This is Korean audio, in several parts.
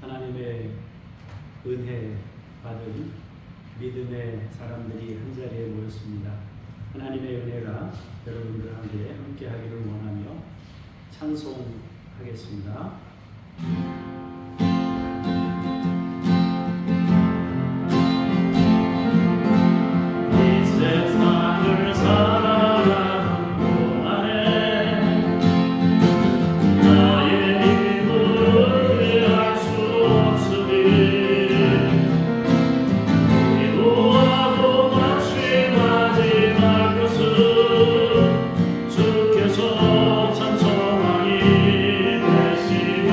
하나님의 은혜 받은 믿음의 사람들이 한자리에 모였습니다. 하나님의 은혜가 여러분들 함께 하기를 원하며 찬송하겠습니다. 이 세상을 살아가는 동안에 나의 힘으로 피할 수 없으니 기도하고 낙심하지 말 것은 주께서 찬송하니 대신에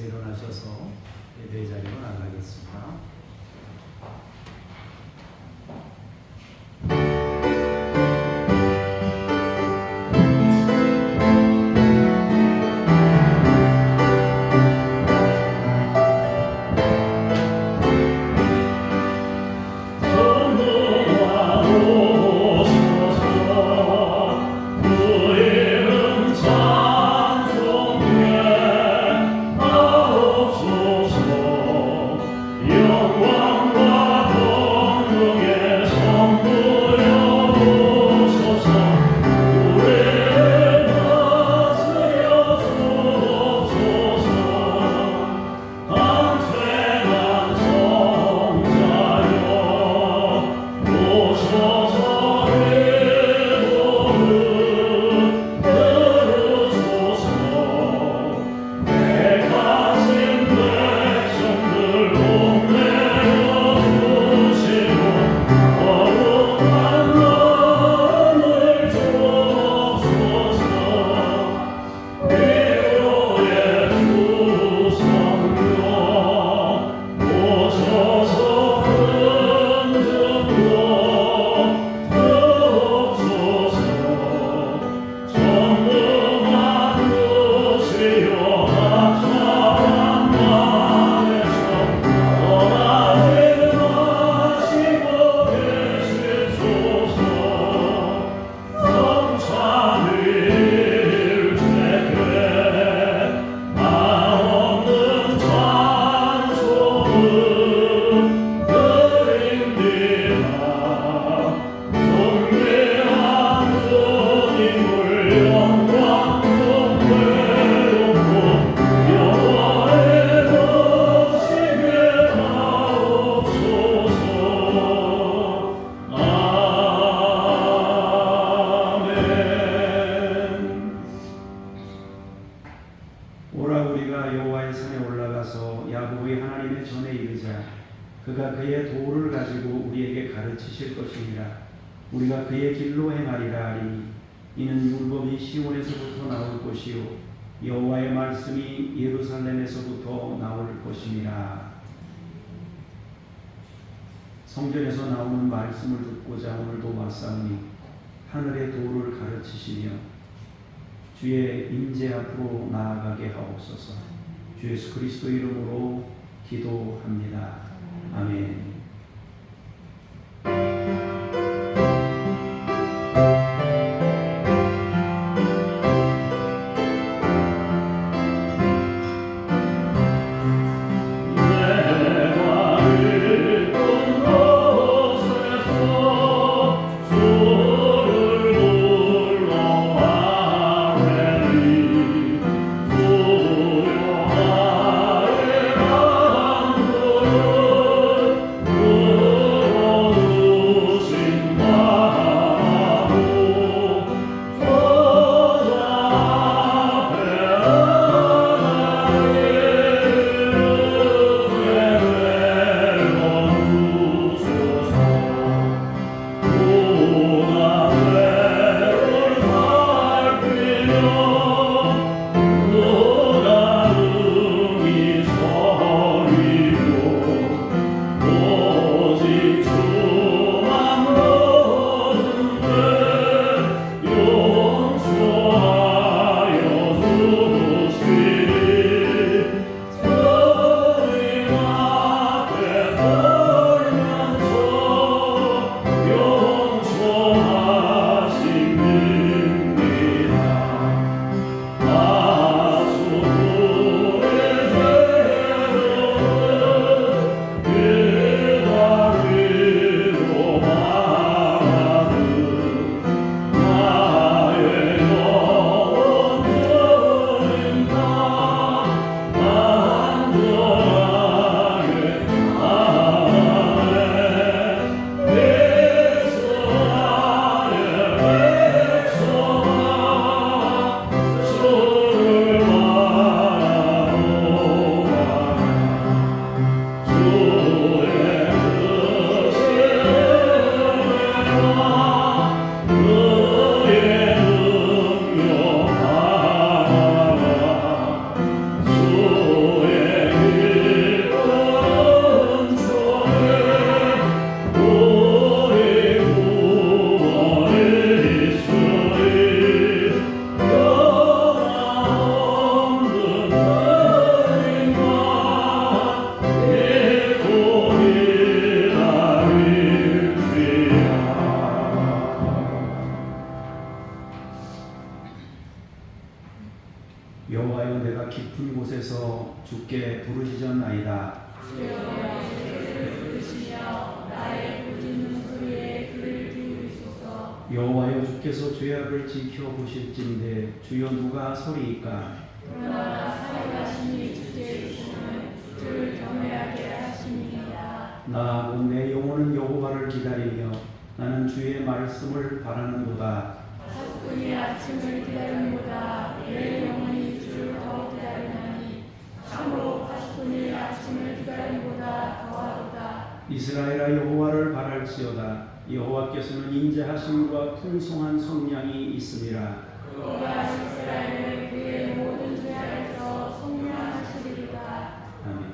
자리에서 일어나셔서 예배 자리로 나가겠습니다. 그가 그의 도를 가지고 우리에게 가르치실 것이니라. 우리가 그의 길로 행하리라 하리니 이는 율법이 시온에서부터 나올 것이요 여호와의 말씀이 예루살렘에서부터 나올 것이니라. 성전에서 나오는 말씀을 듣고자 오늘도 왔사오니 하늘의 도를 가르치시며 주의 임재 앞으로 나아가게 하옵소서. 주 예수 그리스도 이름으로 기도합니다. 아멘. 주 주께서 주께 부르시졌나이다. 여호와여 주께서 죄악을 지켜보실진대 주여 누가 서리이까. 그러나 살아가시니 주께 있으면 주를 경외하게 하시니이다. 나 곧 내 영혼은 여호와를 기다리며 나는 주의 말씀을 바라는도다. 사꾼이 아침을 기다림보다 내 영혼이 주를 더 기다리나니 참으로 사꾼이 아침을 기다림보다 더하도다. 이스라엘아 여호와를 바랄지어다. 여호와께서는 인자하심과 풍성한 성량이 있음이라. 그가 이스라엘을 그의 모든 죄악에서 속량하시리이다. 아멘.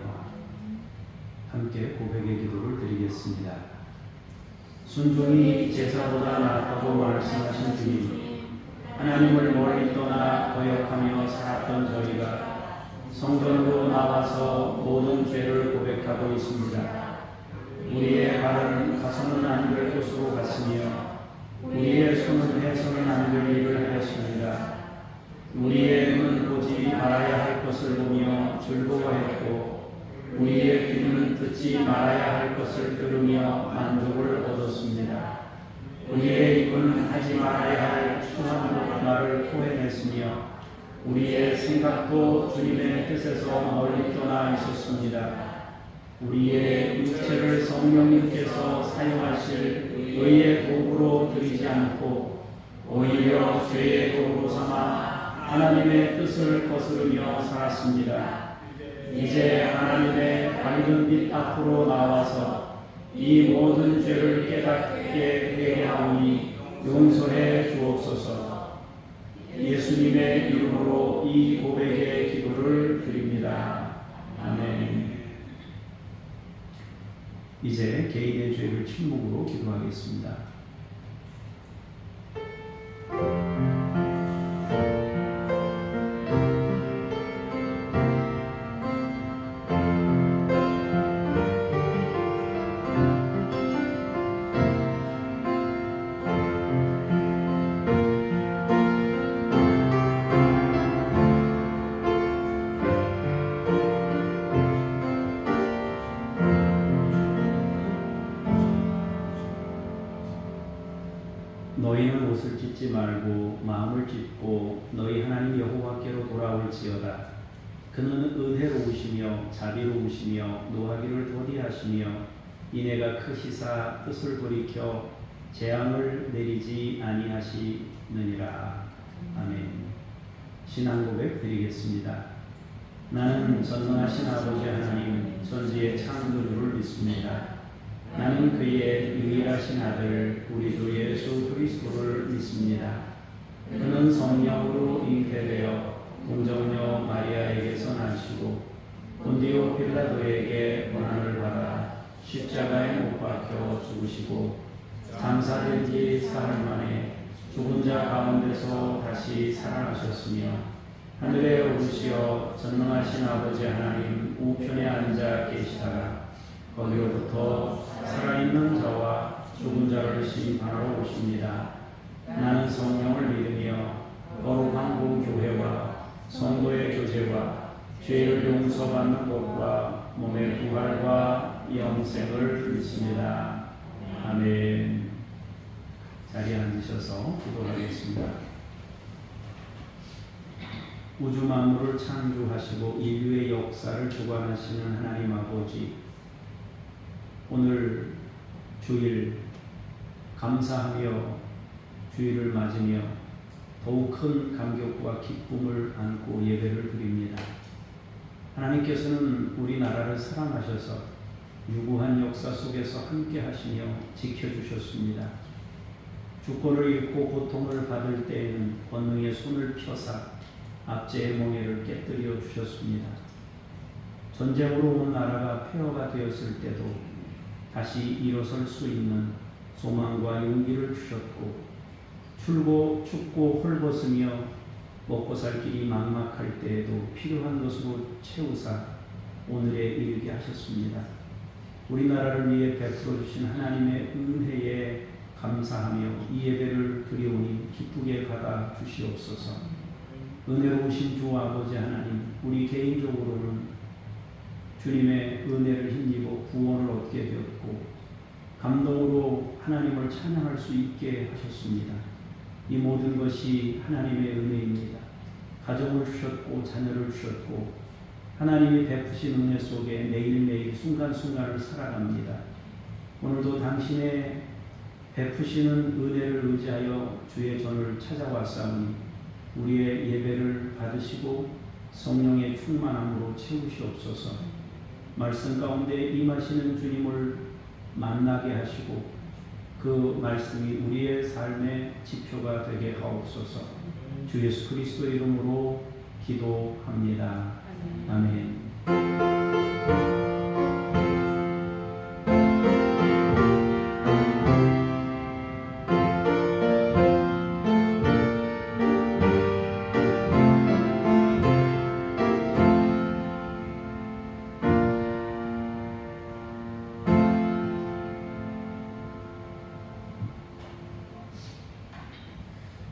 함께 고백의 기도를 드리겠습니다. 순종이 제사보다 낫다고 말씀하신 주님, 하나님을 멀리 떠나 거역하며 살았던 저희가 성전으로 나와서 모든 죄를 고백하고 있습니다. 우리의 발은 가서는 안 될 곳으로 갔으며 우리의 손은 해서는 안 될 일을 하였습니다. 우리의 눈은 보지 말아야 할 것을 보며 즐거워했고 우리의 귀는 듣지 말아야 할 것을 들으며 만족을 얻었습니다. 우리의 입은 하지 말아야 할 추한 말을 토해냈으며 우리의 생각도 주님의 뜻에서 멀리 떠나 있었습니다. 우리의 육체를 성령님께서 사용하실 의의 도구로 드리지 않고 오히려 죄의 도구로 삼아 하나님의 뜻을 거스르며 살았습니다. 이제 하나님의 밝은 빛 앞으로 나와서 이 모든 죄를 깨닫게 회개하오니 용서해 주옵소서. 예수님의 이름으로 이 고백의 기도를 드립니다. 아멘. 이제 개인의 죄를 침묵으로 기도하겠습니다. 너희는 옷을 찢지 말고 마음을 찢고 너희 하나님 여호와께로 돌아올지어다. 그는 은혜로우시며 자비로우시며 노하기를 더디하시며 이내가 크시사 뜻을 돌이켜 재앙을 내리지 아니하시느니라. 아멘. 신앙 고백 드리겠습니다. 나는 전능하신 아버지 하나님 전지의 창조주를 믿습니다. 나는 그의 유일하신 아들 우리 주 예수 그리스도를 믿습니다. 그는 성령으로 잉태되어 동정녀 마리아에게서 나시고 본디오 빌라도에게 고난을 받아 십자가에 못 박혀 죽으시고 장사된 지 사흘 만에 죽은 자 가운데서 다시 살아나셨으며 하늘에 오르시어 전능하신 아버지 하나님 우편에 앉아 계시다가 거기로부터 살아있는 자와 죽은 자를 심판하러 오십니다. 나는 성령을 믿으며 거룩한 구교회와 성도의 교제와 죄를 용서받는 것과 몸의 부활과 영생을 믿습니다. 아멘. 자리에 앉으셔서 기도하겠습니다. 우주 만물을 창조하시고 인류의 역사를 주관하시는 하나님 아버지, 오늘 주일 감사하며 주일을 맞으며 더욱 큰 감격과 기쁨을 안고 예배를 드립니다. 하나님께서는 우리나라를 사랑하셔서 유구한 역사 속에서 함께 하시며 지켜주셨습니다. 주권을 잃고 고통을 받을 때에는 권능의 손을 펴사 압제의 멍에를 깨뜨려 주셨습니다. 전쟁으로 온 나라가 폐허가 되었을 때도 다시 일어설 수 있는 소망과 용기를 주셨고, 춥고 헐벗으며 먹고 살 길이 막막할 때에도 필요한 것으로 채우사 오늘에 이르게 하셨습니다. 우리나라를 위해 베풀어 주신 하나님의 은혜에 감사하며 이 예배를 드리오니 기쁘게 받아 주시옵소서. 은혜로우신 주 아버지 하나님, 우리 개인적으로는 주님의 은혜를 힘입어 구원을 얻게 되었고 감동으로 하나님을 찬양할 수 있게 하셨습니다. 이 모든 것이 하나님의 은혜입니다. 가정을 주셨고 자녀를 주셨고 하나님이 베푸신 은혜 속에 매일매일 순간순간을 살아갑니다. 오늘도 당신의 베푸시는 은혜를 의지하여 주의 전을 찾아왔사오니 우리의 예배를 받으시고 성령의 충만함으로 채우시옵소서. 말씀 가운데 임하시는 주님을 만나게 하시고 그 말씀이 우리의 삶의 지표가 되게 하옵소서. 주 예수 그리스도의 이름으로 기도합니다. 아멘.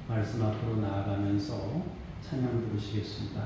말씀 앞으로 나아가면서 찬양 부르시겠습니다.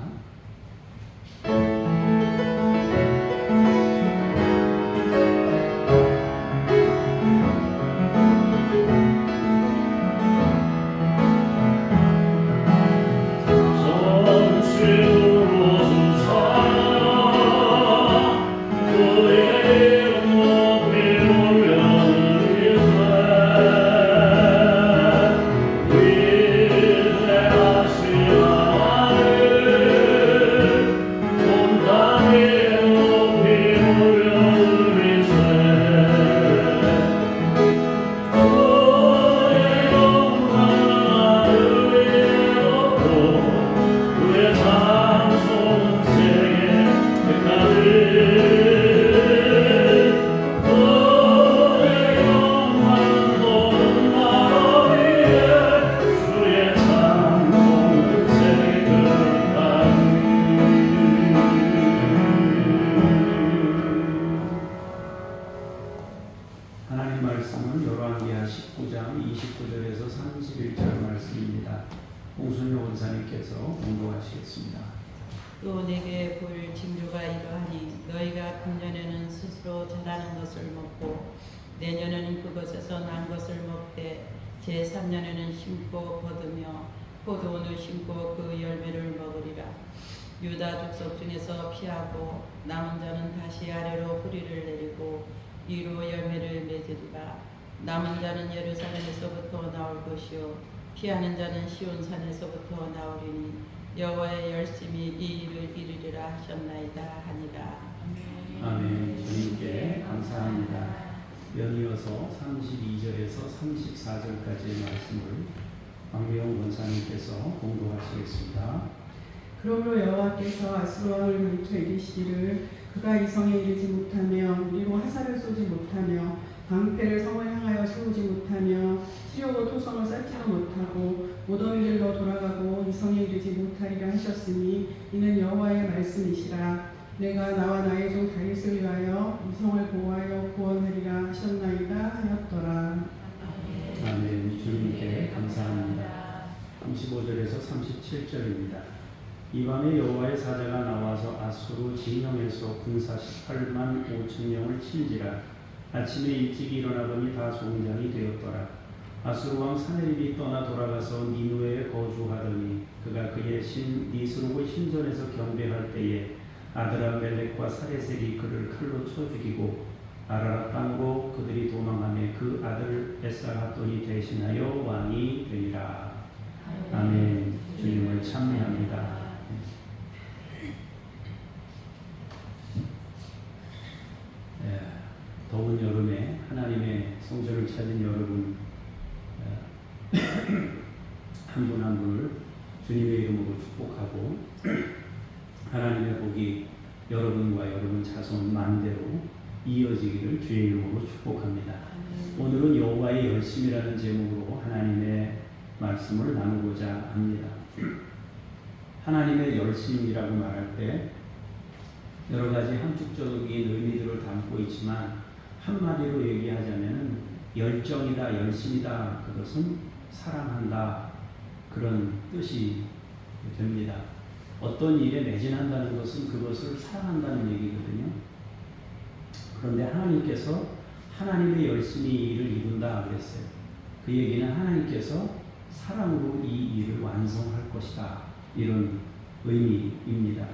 하나님 말씀은 열왕기하 19장 29절에서 31절 말씀입니다. 홍순효 원사님께서 공부하시겠습니다. 또 내게 보일 징조가 이러하니 너희가 금년에는 스스로 자라는 것을 먹고 내년에는 그것에서 난 것을 먹되 제3년에는 심고 거두며 포도원을 심고 그 열매를 먹으리라. 유다 족속 중에서 피하고 남은 자는 다시 아래로 뿌리를 내리고 이로 열매를 맺으리라. 남은 자는 예루살렘에서부터 나올 것이요 피하는 자는 시온산에서부터 나오리니 여호와의 열심히 이 일을 이루리라 하셨나이다 하니라. 아멘. 주님께 감사합니다. 연이어서 32절에서 34절까지의 말씀을 박미영 원사님께서 공부하시겠습니다. 그러므로 여호와께서 아수르 왕을 가리켜 이르시기를 그가 이 성에 이르지 못하며 우리로 화살을 쏘지 못하며 방패를 성을 향하여 세우지 못하며 치려고 토성을 쌓지도 못하고 오던 길로 돌아가고 이 성에 이르지 못하리라 하셨으니 이는 여호와의 말씀이시라. 내가 나와 나의 종 다윗을 위하여 이 성을 보호하여 구원하리라 하셨나이다 하였더라. 아멘. 주님께 감사합니다. 35절에서 37절입니다. 이밤에 여호와의 사자가 나와서 아수르 진영에서 군사 18만 5천 명을 친지라. 아침에 일찍 일어나더니 다 송장이 되었더라. 아수르 왕 사네립이 떠나 돌아가서 니누에에 거주하더니 그가 그의 신 니스룩의 신전에서 경배할 때에 아드람멜렉과 사레셀이 그를 칼로 쳐 죽이고 아라랏 땅으로 그들이 도망하며 그 아들 에살핫돈이 대신하여 왕이 되리라. 아멘. 주님을 찬미합니다. 더운 여름에 하나님의 성전을 찾은 여러분 한 분 한 분을 주님의 이름으로 축복하고 하나님의 복이 여러분과 여러분 자손 만대로 이어지기를 주의 이름으로 축복합니다. 오늘은 여호와의 열심이라는 제목으로 하나님의 말씀을 나누고자 합니다. 하나님의 열심이라고 말할 때 여러 가지 함축적인 의미들을 담고 있지만 한마디로 얘기하자면 열정이다, 열심이다, 그것은 사랑한다, 그런 뜻이 됩니다. 어떤 일에 매진한다는 것은 그것을 사랑한다는 얘기거든요. 그런데 하나님께서 하나님의 열심히 이 일을 이룬다 그랬어요. 그 얘기는 하나님께서 사랑으로 이 일을 완성할 것이다, 이런 의미입니다.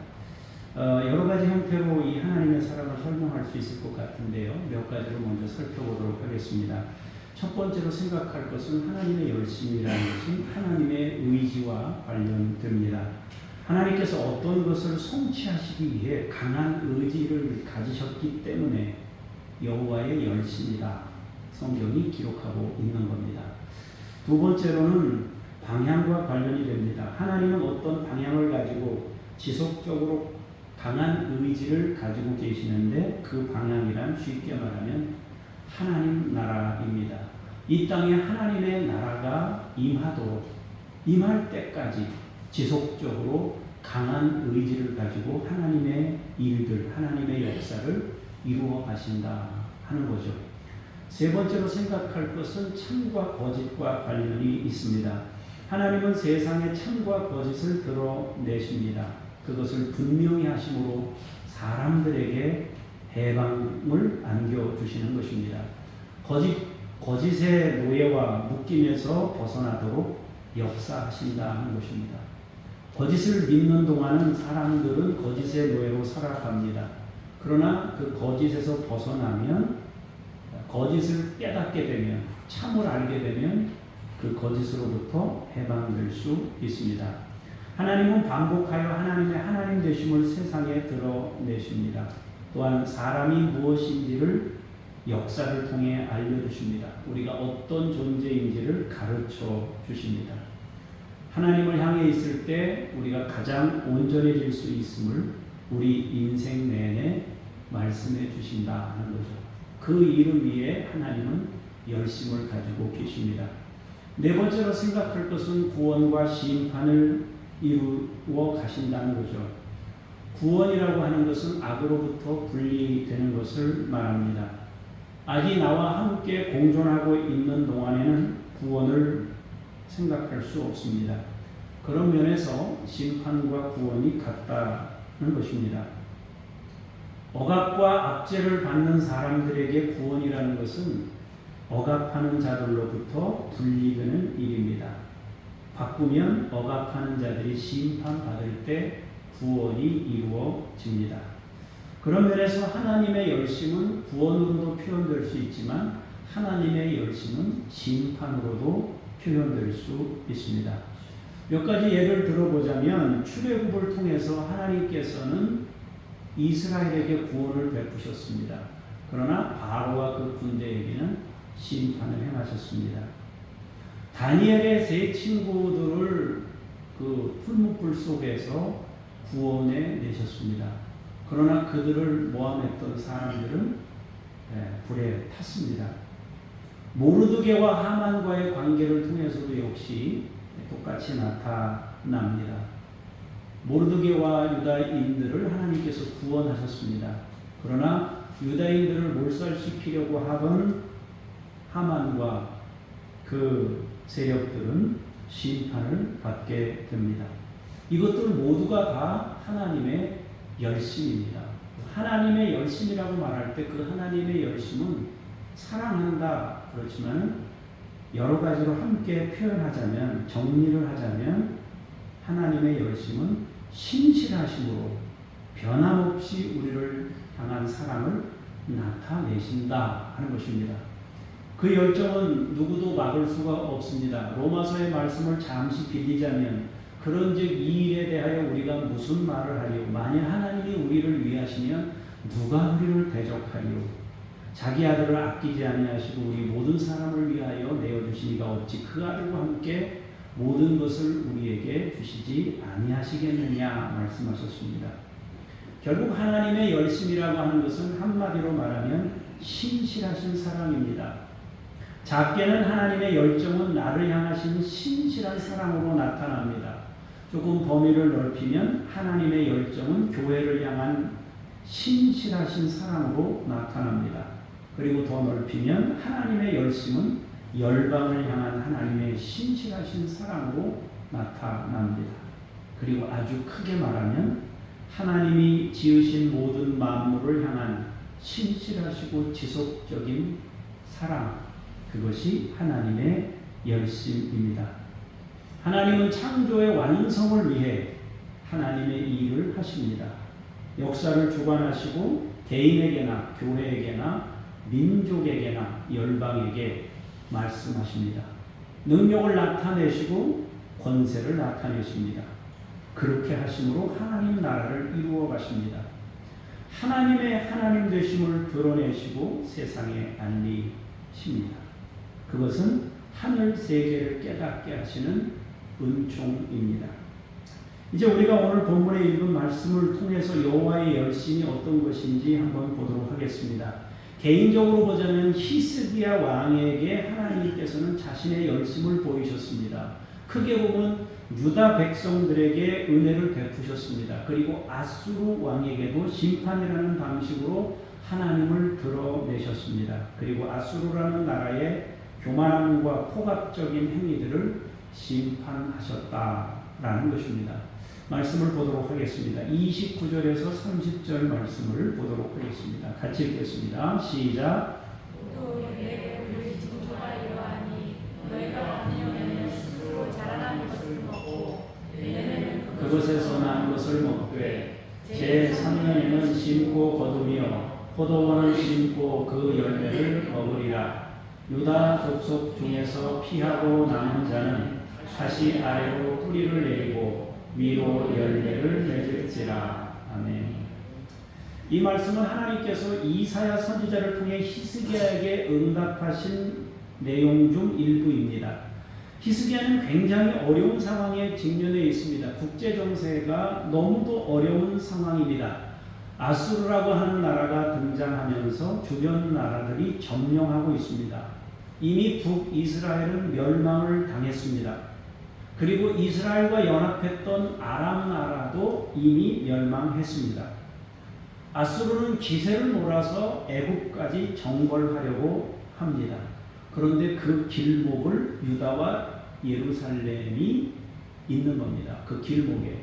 여러 가지 형태로 이 하나님의 사랑을 설명할 수 있을 것 같은데요. 몇 가지로 먼저 살펴보도록 하겠습니다. 첫 번째로 생각할 것은 하나님의 열심이라는 것은 하나님의 의지와 관련됩니다. 하나님께서 어떤 것을 성취하시기 위해 강한 의지를 가지셨기 때문에 여호와의 열심이다, 성경이 기록하고 있는 겁니다. 두 번째로는 방향과 관련이 됩니다. 하나님은 어떤 방향을 가지고 지속적으로 강한 의지를 가지고 계시는데 그 방향이란 쉽게 말하면 하나님 나라입니다. 이 땅에 하나님의 나라가 임할 때까지 지속적으로 강한 의지를 가지고 하나님의 일들, 하나님의 역사를 이루어 가신다 하는 거죠. 세 번째로 생각할 것은 참과 거짓과 관련이 있습니다. 하나님은 세상의 참과 거짓을 드러내십니다. 그것을 분명히 하심으로 사람들에게 해방을 안겨주시는 것입니다. 거짓의 노예와 묶임에서 벗어나도록 역사하신다 하는 것입니다. 거짓을 믿는 동안은 사람들은 거짓의 노예로 살아갑니다. 그러나 그 거짓에서 벗어나면, 거짓을 깨닫게 되면, 참을 알게 되면 그 거짓으로부터 해방될 수 있습니다. 하나님은 반복하여 하나님의 하나님 되심을 세상에 드러내십니다. 또한 사람이 무엇인지를 역사를 통해 알려주십니다. 우리가 어떤 존재인지를 가르쳐 주십니다. 하나님을 향해 있을 때 우리가 가장 온전해질 수 있음을 우리 인생 내내 말씀해 주신다 하는 거죠. 그 일을 위해 하나님은 열심을 가지고 계십니다. 네 번째로 생각할 것은 구원과 심판을 이루어 가신다는 거죠. 구원이라고 하는 것은 악으로부터 분리되는 것을 말합니다. 악이 나와 함께 공존하고 있는 동안에는 구원을 생각할 수 없습니다. 그런 면에서 심판과 구원이 같다는 것입니다. 억압과 압제를 받는 사람들에게 구원이라는 것은 억압하는 자들로부터 분리되는 일입니다. 바꾸면 억압하는 자들이 심판받을 때 구원이 이루어집니다. 그런 면에서 하나님의 열심은 구원으로도 표현될 수 있지만 하나님의 열심은 심판으로도 표현될 수 있습니다. 몇 가지 예를 들어보자면 출애굽을 통해서 하나님께서는 이스라엘에게 구원을 베푸셨습니다. 그러나 바로와 그 군대에게는 심판을 행하셨습니다. 다니엘의 세 친구들을 그 풀무불 속에서 구원해 내셨습니다. 그러나 그들을 모함했던 사람들은 불에 탔습니다. 모르드게와 하만과의 관계를 통해서도 역시 똑같이 나타납니다. 모르드게와 유다인들을 하나님께서 구원하셨습니다. 그러나 유다인들을 몰살시키려고 하던 하만과 그 세력들은 심판을 받게 됩니다. 이것들 모두가 다 하나님의 열심입니다. 하나님의 열심이라고 말할 때 그 하나님의 열심은 사랑한다 그렇지만 여러 가지로 함께 표현하자면, 정리를 하자면 하나님의 열심은 신실하심으로 변함없이 우리를 향한 사랑을 나타내신다 하는 것입니다. 그 열정은 누구도 막을 수가 없습니다. 로마서의 말씀을 잠시 빌리자면 그런즉 이 일에 대하여 우리가 무슨 말을 하리요? 만일 하나님이 우리를 위하시면 누가 우리를 대적하리요? 자기 아들을 아끼지 아니하시고 우리 모든 사람을 위하여 내어주시니가 어찌 그 아들과 함께 모든 것을 우리에게 주시지 아니하시겠느냐 말씀하셨습니다. 결국 하나님의 열심이라고 하는 것은 한마디로 말하면 신실하신 사랑입니다. 작게는 하나님의 열정은 나를 향하신 신실한 사랑으로 나타납니다. 조금 범위를 넓히면 하나님의 열정은 교회를 향한 신실하신 사랑으로 나타납니다. 그리고 더 넓히면 하나님의 열심은 열방을 향한 하나님의 신실하신 사랑으로 나타납니다. 그리고 아주 크게 말하면 하나님이 지으신 모든 만물을 향한 신실하시고 지속적인 사랑, 그것이 하나님의 열심입니다. 하나님은 창조의 완성을 위해 하나님의 일을 하십니다. 역사를 주관하시고 개인에게나 교회에게나 민족에게나 열방에게 말씀하십니다. 능력을 나타내시고 권세를 나타내십니다. 그렇게 하심으로 하나님 나라를 이루어 가십니다. 하나님의 하나님 되심을 드러내시고 세상에 알리십니다. 그것은 하늘 세계를 깨닫게 하시는 은총입니다. 이제 우리가 오늘 본문에 읽은 말씀을 통해서 여호와의 열심이 어떤 것인지 한번 보도록 하겠습니다. 개인적으로 보자면 히스기야 왕에게 하나님께서는 자신의 열심을 보이셨습니다. 크게 보면 유다 백성들에게 은혜를 베푸셨습니다. 그리고 아수르 왕에게도 심판이라는 방식으로 하나님을 드러내셨습니다. 그리고 아수르라는 나라의 교만함과 폭압적인 행위들을 심판하셨다라는 것입니다. 말씀을 보도록 하겠습니다. 29절에서 30절 말씀을 보도록 하겠습니다. 같이 읽겠습니다. 시작. 또 내게 우리 징조가 이러하니 너희가 작년에는 스스로 자라난 것을 먹고 내년에는 그것에서 난 것을 먹되 제3년에는 심고 거두며 포도원을 심고 그 열매를 먹으리라. 유다 족속 중에서 피하고 남은 자는 다시 아래로 뿌리를 내리고 위로 열매를 맺을지라. 아멘. 이 말씀은 하나님께서 이사야 선지자를 통해 히스기야에게 응답하신 내용 중 일부입니다. 히스기야는 굉장히 어려운 상황에 직면해 있습니다. 국제 정세가 너무도 어려운 상황입니다. 아수르라고 하는 나라가 등장하면서 주변 나라들이 점령하고 있습니다. 이미 북이스라엘은 멸망을 당했습니다. 그리고 이스라엘과 연합했던 아람 나라도 이미 멸망했습니다. 아수르는 기세를 몰아서 애굽까지 정벌하려고 합니다. 그런데 그 길목을 유다와 예루살렘이 있는 겁니다. 그 길목에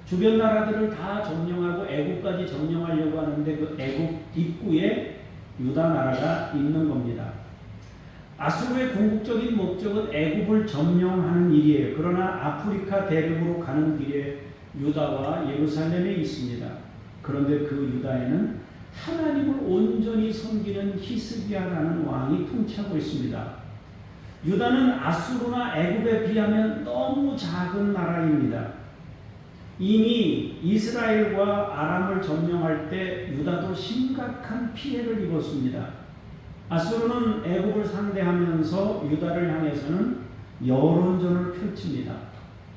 주변 나라들을 다 점령하고 애굽까지 점령하려고 하는데 그 애굽 입구에 유다 나라가 있는 겁니다. 아수르의 궁극적인 목적은 애굽을 점령하는 일이에요. 그러나 아프리카 대륙으로 가는 길에 유다와 예루살렘에 있습니다. 그런데 그 유다에는 하나님을 온전히 섬기는 히스기야라는 왕이 통치하고 있습니다. 유다는 아수르나 애굽에 비하면 너무 작은 나라입니다. 이미 이스라엘과 아람을 점령할 때 유다도 심각한 피해를 입었습니다. 아수르는 애굽을 상대하면서 유다를 향해서는 여론전을 펼칩니다.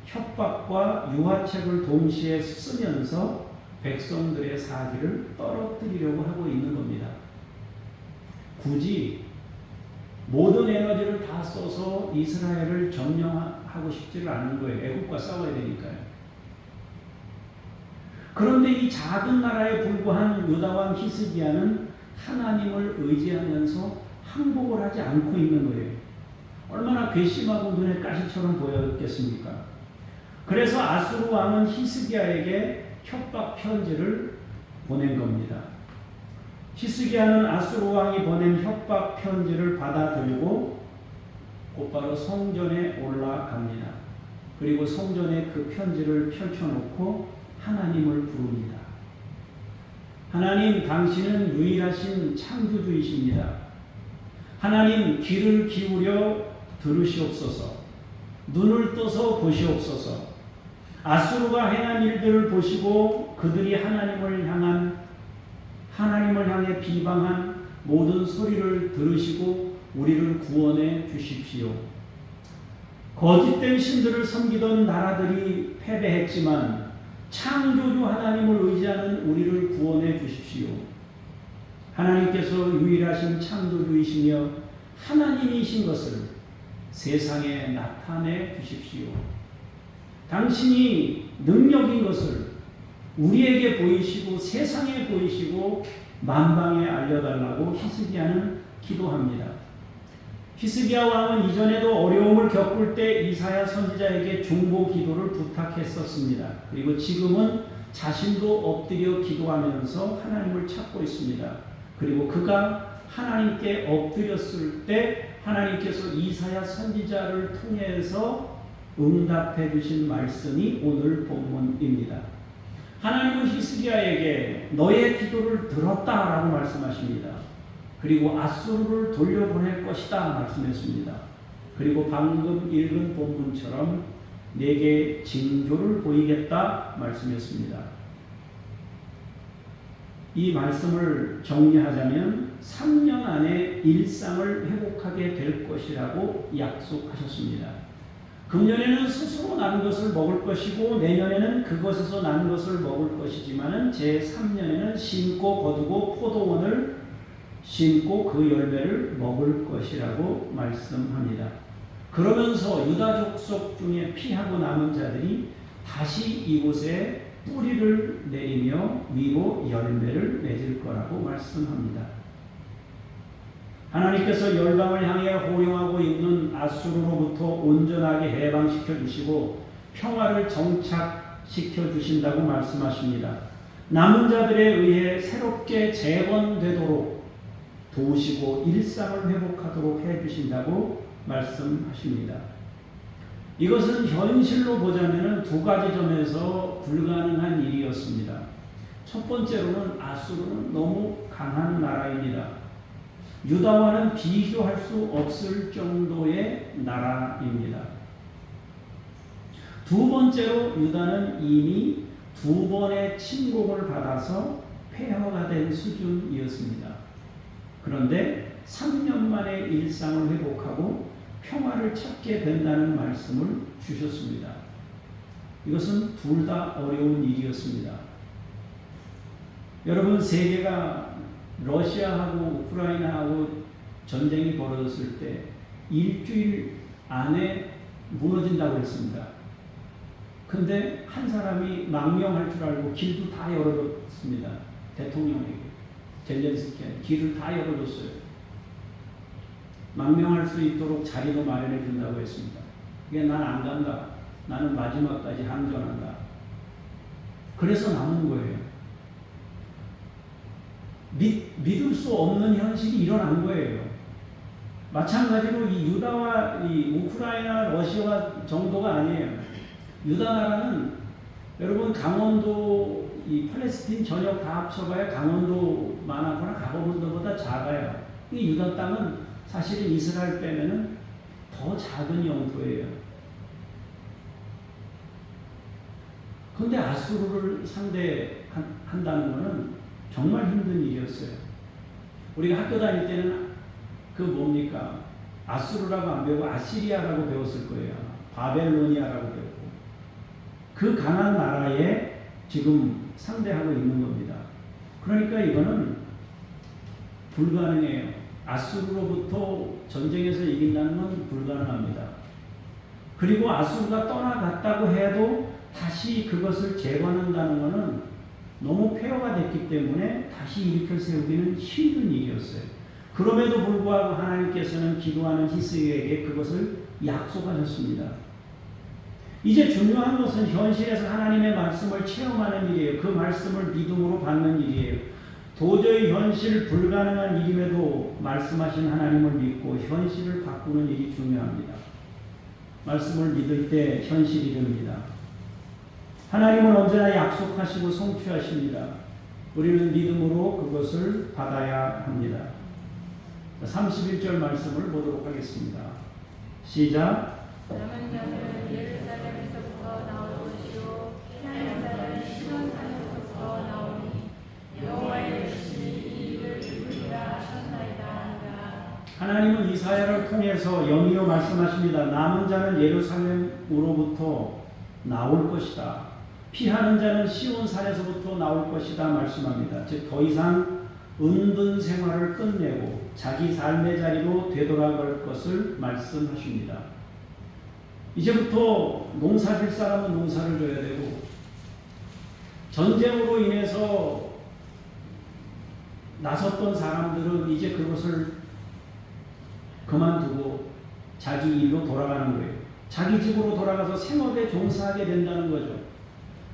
협박과 유화책을 동시에 쓰면서 백성들의 사기를 떨어뜨리려고 하고 있는 겁니다. 굳이 모든 에너지를 다 써서 이스라엘을 점령하고 싶지를 않은 거예요. 애굽과 싸워야 되니까요. 그런데 이 작은 나라에 불과한 유다 왕 히스기야는 하나님을 의지하면서 항복을 하지 않고 있는 거예요. 얼마나 괘씸하고 눈에 가시처럼 보였겠습니까? 그래서 아수르 왕은 히스기야에게 협박 편지를 보낸 겁니다. 히스기야는 아수르 왕이 보낸 협박 편지를 받아들이고 곧바로 성전에 올라갑니다. 그리고 성전에 그 편지를 펼쳐놓고 하나님을 부릅니다. 하나님, 당신은 유일하신 창조주이십니다. 하나님, 귀를 기울여 들으시옵소서. 눈을 떠서 보시옵소서. 아수르가 행한 일들을 보시고 그들이 하나님을 향해 비방한 모든 소리를 들으시고 우리를 구원해 주십시오. 거짓된 신들을 섬기던 나라들이 패배했지만 창조주 하나님을 의지하는 우리를 구원해 주십시오. 하나님께서 유일하신 창조주이시며 하나님이신 것을 세상에 나타내 주십시오. 당신이 능력인 것을 우리에게 보이시고 세상에 보이시고 만방에 알려달라고 히스기야는 기도합니다. 히스기야 왕은 이전에도 어려움을 겪을 때 이사야 선지자에게 중보 기도를 부탁했었습니다. 그리고 지금은 자신도 엎드려 기도하면서 하나님을 찾고 있습니다. 그리고 그가 하나님께 엎드렸을 때 하나님께서 이사야 선지자를 통해서 응답해 주신 말씀이 오늘 본문입니다. 하나님은 히스기야에게 너의 기도를 들었다라고 말씀하십니다. 그리고 아수르를 돌려보낼 것이다 말씀했습니다. 그리고 방금 읽은 본문처럼 내게 징조를 보이겠다 말씀했습니다. 이 말씀을 정리하자면 3년 안에 일상을 회복하게 될 것이라고 약속하셨습니다. 금년에는 스스로 난 것을 먹을 것이고 내년에는 그것에서 난 것을 먹을 것이지만은 제3년에는 심고 거두고 포도원을 심고 그 열매를 먹을 것이라고 말씀합니다. 그러면서 유다 족속 중에 피하고 남은 자들이 다시 이곳에 뿌리를 내리며 위로 열매를 맺을 거라고 말씀합니다. 하나님께서 열방을 향해 호령하고 있는 아수르로부터 온전하게 해방시켜 주시고 평화를 정착시켜 주신다고 말씀하십니다. 남은 자들에 의해 새롭게 재건되도록 도우시고 일상을 회복하도록 해 주신다고 말씀하십니다. 이것은 현실로 보자면 두 가지 점에서 불가능한 일이었습니다. 첫 번째로는 아수르는 너무 강한 나라입니다. 유다와는 비교할 수 없을 정도의 나라입니다. 두 번째로 유다는 이미 두 번의 침공을 받아서 폐허가 된 수준이었습니다. 그런데 3년 만에 일상을 회복하고 평화를 찾게 된다는 말씀을 주셨습니다. 이것은 둘 다 어려운 일이었습니다. 여러분, 세계가 러시아하고 우크라이나하고 전쟁이 벌어졌을 때 일주일 안에 무너진다고 했습니다. 근데 한 사람이 망명할 줄 알고 길도 다 열어줬습니다. 대통령에게, 젤렌스키한테 길을 다 열어줬어요. 망명할 수 있도록 자리도 마련해 준다고 했습니다. 그게 난 안 간다. 나는 마지막까지 항전한다. 그래서 남은 거예요. 믿을 수 없는 현실이 일어난 거예요. 마찬가지로 이 유다와 이 우크라이나, 러시아 정도가 아니에요. 유다 나라는 여러분 강원도 이 팔레스틴 전역 다 합쳐봐야 강원도만 하거나 강원도보다 작아요. 이 유다 땅은 사실은 이스라엘 빼면은 더 작은 영토예요. 그런데 아수르를 상대한다는 것은 정말 힘든 일이었어요. 우리가 학교 다닐 때는 그 뭡니까? 아수르라고 안 배우고 아시리아라고 배웠을 거예요. 바벨로니아라고 배웠고. 그 강한 나라에 지금 상대하고 있는 겁니다. 그러니까 이거는 불가능해요. 아수르로부터 전쟁에서 이긴다는 건 불가능합니다. 그리고 아수르가 떠나갔다고 해도 다시 그것을 재건한다는 것은 너무 폐허가 됐기 때문에 다시 일으켜 세우기는 힘든 일이었어요. 그럼에도 불구하고 하나님께서는 기도하는 히스기야에게 그것을 약속하셨습니다. 이제 중요한 것은 현실에서 하나님의 말씀을 체험하는 일이에요. 그 말씀을 믿음으로 받는 일이에요. 도저히 현실 불가능한 일임에도 말씀하신 하나님을 믿고 현실을 바꾸는 일이 중요합니다. 말씀을 믿을 때 현실이 됩니다. 하나님은 언제나 약속하시고 성취하십니다. 우리는 믿음으로 그것을 받아야 합니다. 31절 말씀을 보도록 하겠습니다. 시작. 남은 자는 예루살렘에서부터 나올 것이요 피하는 자는 시돈산에서부터 나오니 여호와의 열심히 이 일을 이루리라 하셨나이다 하니라. 하나님은 이사야를 통해서 연이어 말씀하십니다. 남은 자는 예루살렘으로부터 나올 것이다. 피하는 자는 시온산에서부터 나올 것이다 말씀합니다. 즉 더 이상 은둔 생활을 끝내고 자기 삶의 자리로 되돌아갈 것을 말씀하십니다. 이제부터 농사질 사람은 농사를 져야 되고 전쟁으로 인해서 나섰던 사람들은 이제 그것을 그만두고 자기 일로 돌아가는 거예요. 자기 집으로 돌아가서 생업에 종사하게 된다는 거죠.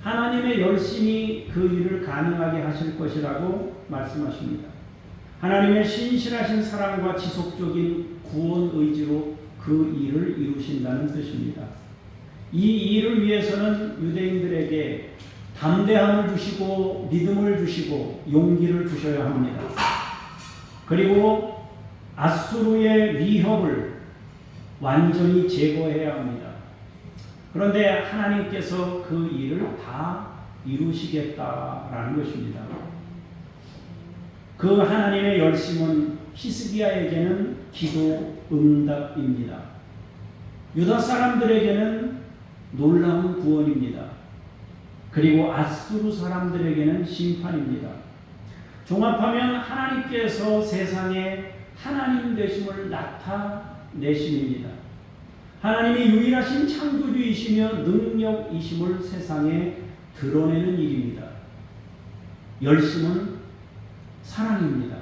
하나님의 열심히 그 일을 가능하게 하실 것이라고 말씀하십니다. 하나님의 신실하신 사랑과 지속적인 구원 의지로 그 일을 이루신다는 뜻입니다. 이 일을 위해서는 유대인들에게 담대함을 주시고 믿음을 주시고 용기를 주셔야 합니다. 그리고 아수르의 위협을 완전히 제거해야 합니다. 그런데 하나님께서 그 일을 다 이루시겠다라는 것입니다. 그 하나님의 열심은 히스기야에게는 기도 응답입니다. 유다 사람들에게는 놀라운 구원입니다. 그리고 아수르 사람들에게는 심판입니다. 종합하면 하나님께서 세상에 하나님 되심을 나타내심입니다. 하나님이 유일하신 창조주이시며 능력이심을 세상에 드러내는 일입니다. 열심은 사랑입니다.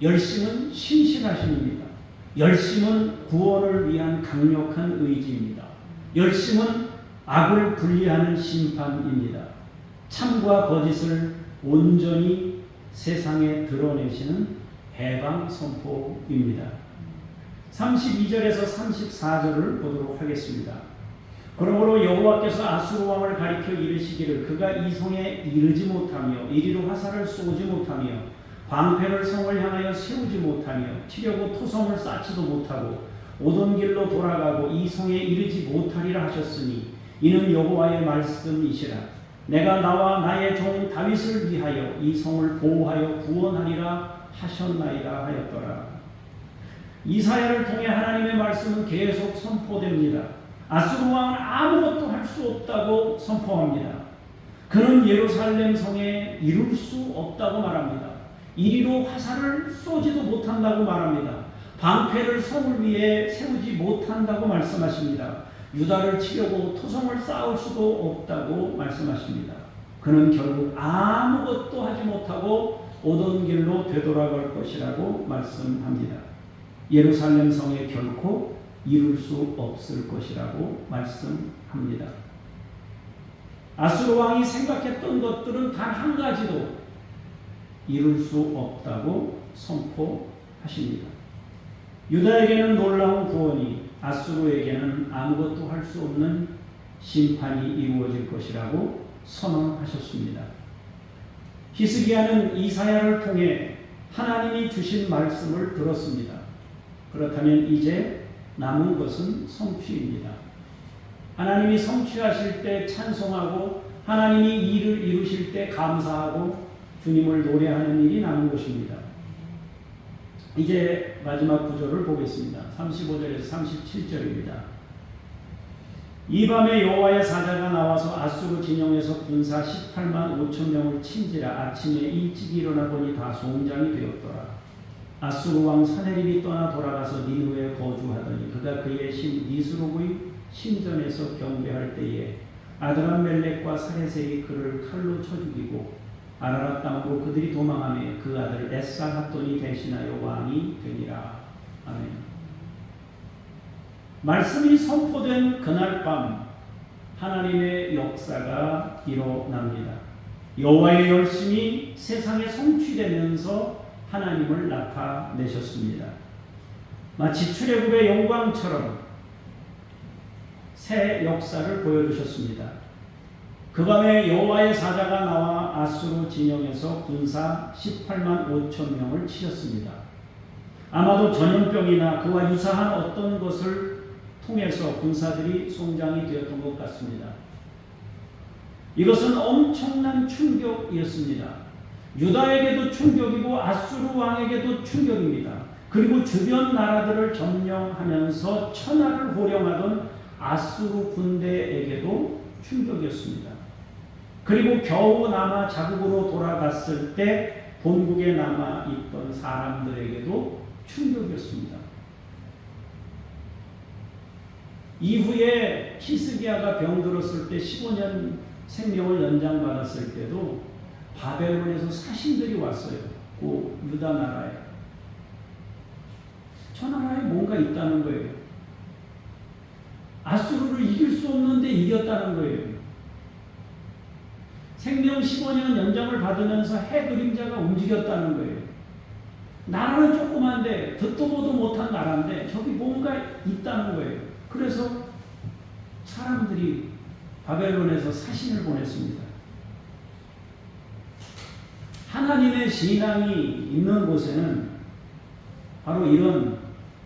열심은 신실하심입니다. 열심은 구원을 위한 강력한 의지입니다. 열심은 악을 분리하는 심판입니다. 참과 거짓을 온전히 세상에 드러내시는 해방 선포입니다. 32절에서 34절을 보도록 하겠습니다. 그러므로 여호와께서 아수르 왕을 가리켜 이르시기를 그가 이 성에 이르지 못하며 이리로 화살을 쏘지 못하며 방패를 성을 향하여 세우지 못하며 치려고 토성을 쌓지도 못하고 오던 길로 돌아가고 이 성에 이르지 못하리라 하셨으니 이는 여호와의 말씀이시라. 내가 나와 나의 종 다윗을 위하여 이 성을 보호하여 구원하리라 하셨나이다 하였더라. 이사야를 통해 하나님의 말씀은 계속 선포됩니다. 아수르 왕은 아무것도 할 수 없다고 선포합니다. 그는 예루살렘 성에 이룰 수 없다고 말합니다. 이리로 화살을 쏘지도 못한다고 말합니다. 방패를 성을 위해 세우지 못한다고 말씀하십니다. 유다를 치려고 토성을 쌓을 수도 없다고 말씀하십니다. 그는 결국 아무것도 하지 못하고 오던 길로 되돌아갈 것이라고 말씀합니다. 예루살렘 성에 결코 이룰 수 없을 것이라고 말씀합니다. 아수르 왕이 생각했던 것들은 단 한 가지도 이룰 수 없다고 선포하십니다. 유다에게는 놀라운 구원이, 아수르에게는 아무것도 할 수 없는 심판이 이루어질 것이라고 선언하셨습니다. 히스기야는 이사야를 통해 하나님이 주신 말씀을 들었습니다. 그렇다면 이제 남은 것은 성취입니다. 하나님이 성취하실 때 찬송하고 하나님이 일을 이루실 때 감사하고 주님을 노래하는 일이 남은 것입니다. 이제 마지막 구절을 보겠습니다. 35절에서 37절입니다. 이 밤에 여호와의 사자가 나와서 아수르 진영에서 군사 18만 5천 명을 친지라. 아침에 일찍 일어나 보니 다 송장이 되었더라. 아수르 왕 사네립이 떠나 돌아가서 니느웨에 거주하더니 그가 그의 신 니스록의 신전에서 경배할 때에 아드람멜렉과 사레셀이 그를 칼로 쳐 죽이고 아라랏 땅으로 그들이 도망하며 그 아들 에살핫돈이 대신하여 왕이 되니라. 아멘. 말씀이 선포된 그날 밤 하나님의 역사가 일어납니다. 여호와의 열심이 세상에 성취되면서 하나님을 나타내셨습니다. 마치 출애굽의 영광처럼 새 역사를 보여주셨습니다. 그 밤에 여호와의 사자가 나와 아수르 진영에서 군사 18만 5천 명을 치셨습니다. 아마도 전염병이나 그와 유사한 어떤 것을 통해서 군사들이 송장이 되었던 것 같습니다. 이것은 엄청난 충격이었습니다. 유다에게도 충격이고 아수르 왕에게도 충격입니다. 그리고 주변 나라들을 점령하면서 천하를 호령하던 아수르 군대에게도 충격이었습니다. 그리고 겨우 남아 자국으로 돌아갔을 때 본국에 남아있던 사람들에게도 충격이었습니다. 이후에 히스기야가 병들었을 때 15년 생명을 연장받았을 때도 바벨론에서 사신들이 왔어요. 그 유다 나라에. 저 나라에 뭔가 있다는 거예요. 아수르를 이길 수 없는데 이겼다는 거예요. 생명 15년 연장을 받으면서 해 그림자가 움직였다는 거예요. 나라는 조그만데 듣도 보도 못한 나라인데 저기 뭔가 있다는 거예요. 그래서 사람들이 바벨론에서 사신을 보냈습니다. 하나님의 신앙이 있는 곳에는 바로 이런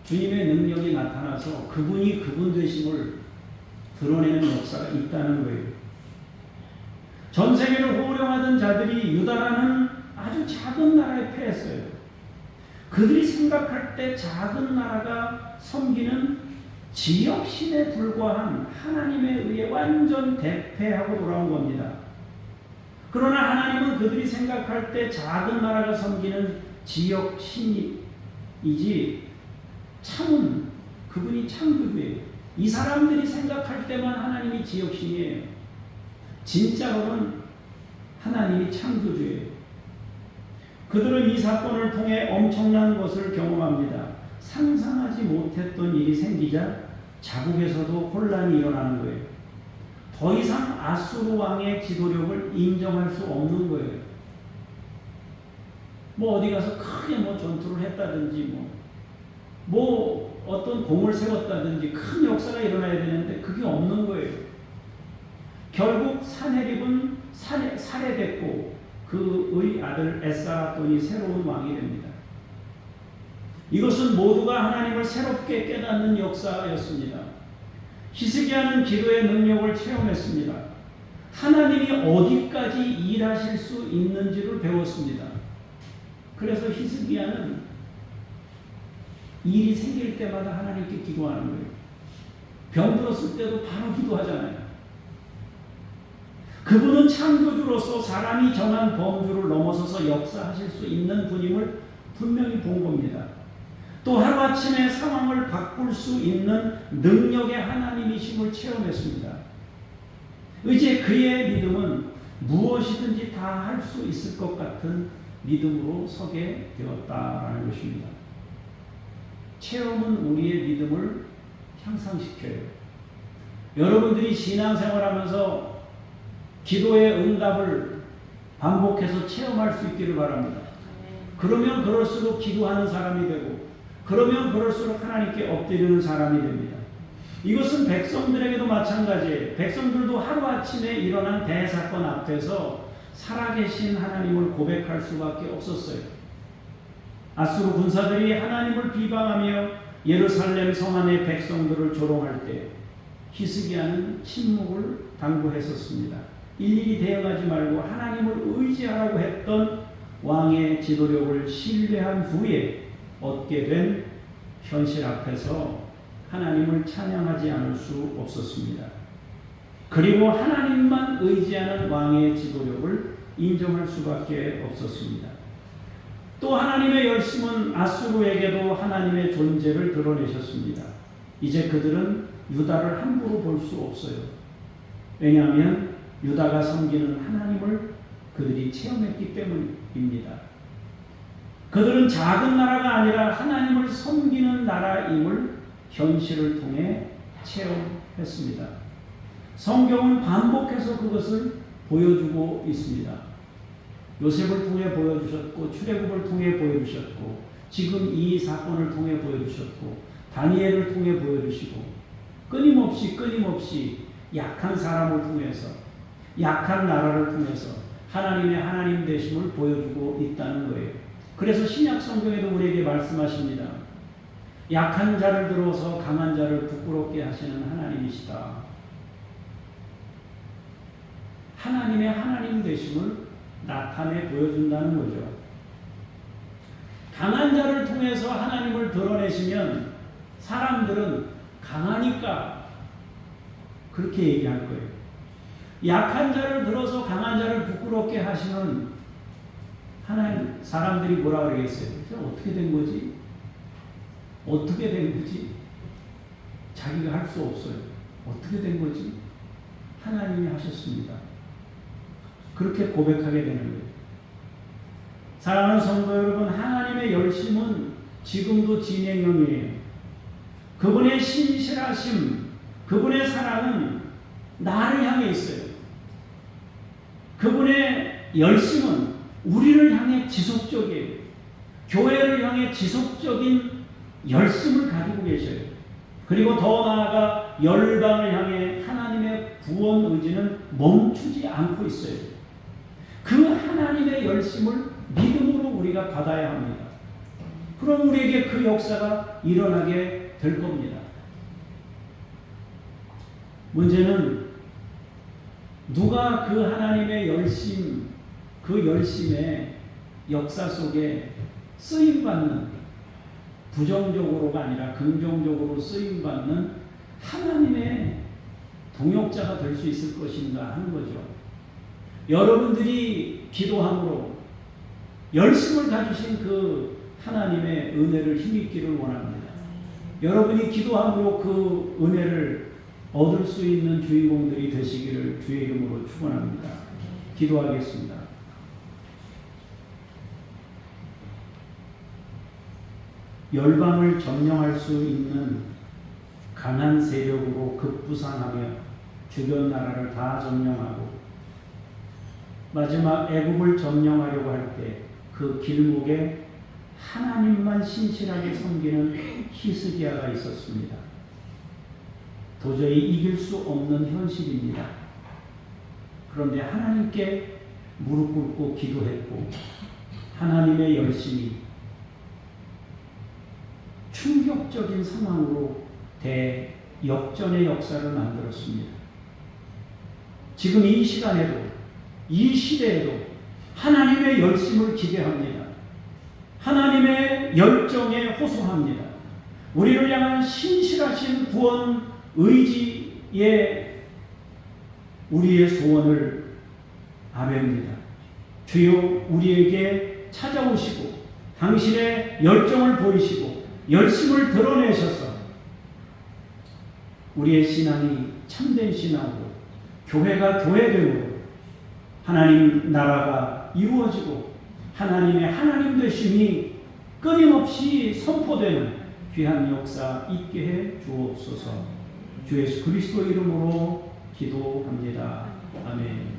주님의 능력이 나타나서 그분이 그분 되심을 드러내는 역사가 있다는 거예요. 전 세계를 호령하던 자들이 유다라는 아주 작은 나라에 패했어요. 그들이 생각할 때 작은 나라가 섬기는 지역신에 불과한 하나님에 의해 완전 대패하고 돌아온 겁니다. 그러나 하나님은 그들이 생각할 때 작은 나라가 섬기는 지역신이지 참은 그분이 창조주예요. 이 사람들이 생각할 때만 하나님이 지역신이에요. 진짜로는 하나님이 창조주예요. 그들은 이 사건을 통해 엄청난 것을 경험합니다. 상상하지 못했던 일이 생기자 자국에서도 혼란이 일어나는 거예요. 더 이상 아수르 왕의 지도력을 인정할 수 없는 거예요. 뭐 어디 가서 크게 뭐 전투를 했다든지 뭐 어떤 공을 세웠다든지 큰 역사가 일어나야 되는데 그게 없는 거예요. 결국 사네립은 살해됐고 그의 아들 에스라돈이 새로운 왕이 됩니다. 이것은 모두가 하나님을 새롭게 깨닫는 역사였습니다. 히스기야는 기도의 능력을 체험했습니다. 하나님이 어디까지 일하실 수 있는지를 배웠습니다. 그래서 히스기야는 일이 생길 때마다 하나님께 기도하는 거예요. 병 들었을 때도 바로 기도하잖아요. 그분은 창조주로서 사람이 정한 범주를 넘어서서 역사하실 수 있는 분임을 분명히 본 겁니다. 또 하루아침에 상황을 바꿀 수 있는 능력의 하나님이심을 체험했습니다. 이제 그의 믿음은 무엇이든지 다 할 수 있을 것 같은 믿음으로 서게 되었다라는 것입니다. 체험은 우리의 믿음을 향상시켜요. 여러분들이 신앙생활하면서 기도의 응답을 반복해서 체험할 수 있기를 바랍니다. 그러면 그럴수록 기도하는 사람이 되고 그러면 그럴수록 하나님께 엎드리는 사람이 됩니다. 이것은 백성들에게도 마찬가지예요. 백성들도 하루아침에 일어난 대사건 앞에서 살아계신 하나님을 고백할 수밖에 없었어요. 아수르 군사들이 하나님을 비방하며 예루살렘 성 안의 백성들을 조롱할 때 히스기야는 침묵을 당부했었습니다. 일일이 대응하지 말고 하나님을 의지하라고 했던 왕의 지도력을 신뢰한 후에 얻게 된 현실 앞에서 하나님을 찬양하지 않을 수 없었습니다. 그리고 하나님만 의지하는 왕의 지도력을 인정할 수밖에 없었습니다. 또 하나님의 열심은 아수르에게도 하나님의 존재를 드러내셨습니다. 이제 그들은 유다를 함부로 볼 수 없어요. 왜냐하면 유다가 섬기는 하나님을 그들이 체험했기 때문입니다. 그들은 작은 나라가 아니라 하나님을 섬기는 나라임을 현실을 통해 체험했습니다. 성경은 반복해서 그것을 보여주고 있습니다. 요셉을 통해 보여주셨고 출애굽을 통해 보여주셨고 지금 이 사건을 통해 보여주셨고 다니엘을 통해 보여주시고 끊임없이 약한 사람을 통해서 약한 나라를 통해서 하나님의 하나님 되심을 보여주고 있다는 거예요. 그래서 신약 성경에도 우리에게 말씀하십니다. 약한 자를 들어서 강한 자를 부끄럽게 하시는 하나님이시다. 하나님의 하나님 되심을 나타내 보여준다는 거죠. 강한 자를 통해서 하나님을 드러내시면 사람들은 강하니까 그렇게 얘기할 거예요. 약한 자를 들어서 강한 자를 부끄럽게 하시면 하나님 사람들이 뭐라 그러겠어요? 어떻게 된 거지? 어떻게 된 거지? 자기가 할 수 없어요. 어떻게 된 거지? 하나님이 하셨습니다. 그렇게 고백하게 되는 거예요. 사랑하는 성도 여러분, 하나님의 열심은 지금도 진행형이에요. 그분의 신실하심, 그분의 사랑은 나를 향해 있어요. 그분의 열심은 우리를 향해 지속적이에요. 교회를 향해 지속적인 열심을 가지고 계셔요. 그리고 더 나아가 열방을 향해 하나님의 구원 의지는 멈추지 않고 있어요. 그 하나님의 열심을 믿음으로 우리가 받아야 합니다. 그럼 우리에게 그 역사가 일어나게 될 겁니다. 문제는 누가 그 하나님의 열심, 그 열심의 역사 속에 쓰임받는, 부정적으로가 아니라 긍정적으로 쓰임받는 하나님의 동역자가 될 수 있을 것인가 하는 거죠. 여러분들이 기도함으로 열심을 가지신 그 하나님의 은혜를 힘입기를 원합니다. 여러분이 기도함으로 그 은혜를 얻을 수 있는 주인공들이 되시기를 주의 이름으로 축원합니다. 기도하겠습니다. 열방을 점령할 수 있는 강한 세력으로 급부상하며 주변 나라를 다 점령하고 마지막 애국을 점령하려고 할 때 그 길목에 하나님만 신실하게 섬기는 히스기야가 있었습니다. 도저히 이길 수 없는 현실입니다. 그런데 하나님께 무릎 꿇고 기도했고 하나님의 열심이 충격적인 상황으로 대역전의 역사를 만들었습니다. 지금 이 시간에도, 이 시대에도 하나님의 열심을 기대합니다. 하나님의 열정에 호소합니다. 우리를 향한 신실하신 구원 의지에 우리의 소원을 아뢰옵니다. 주여 우리에게 찾아오시고 당신의 열정을 보이시고 열심을 드러내셔서 우리의 신앙이 참된 신앙으로 교회가 교회됨으로 하나님 나라가 이루어지고 하나님의 하나님 되심이 끊임없이 선포되는 귀한 역사 있게 해 주옵소서. 주 예수 그리스도 이름으로 기도합니다. 아멘.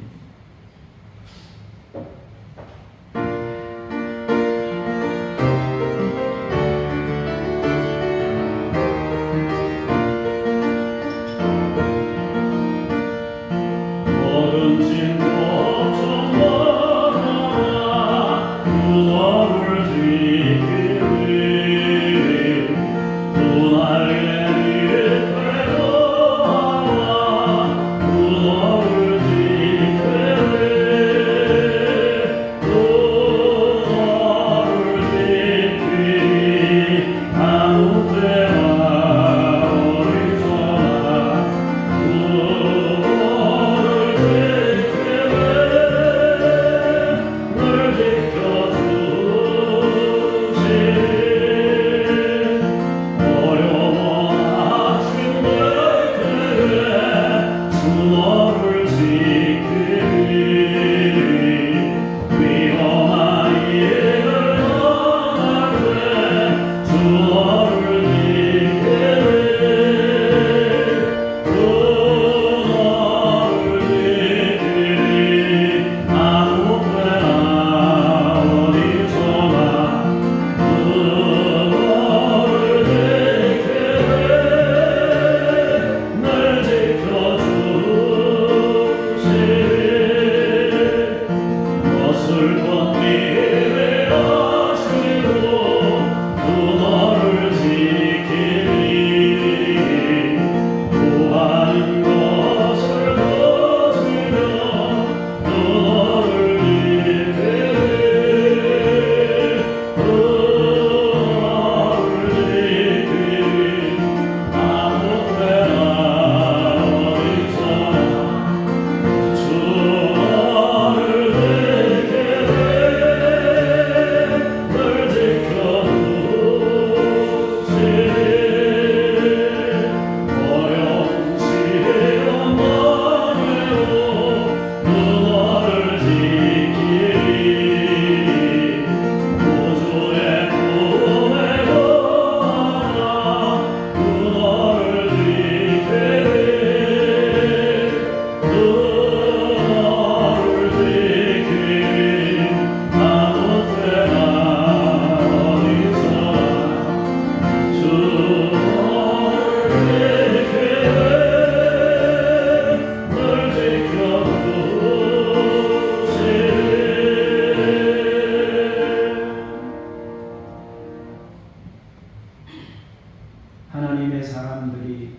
하나님의 사람들이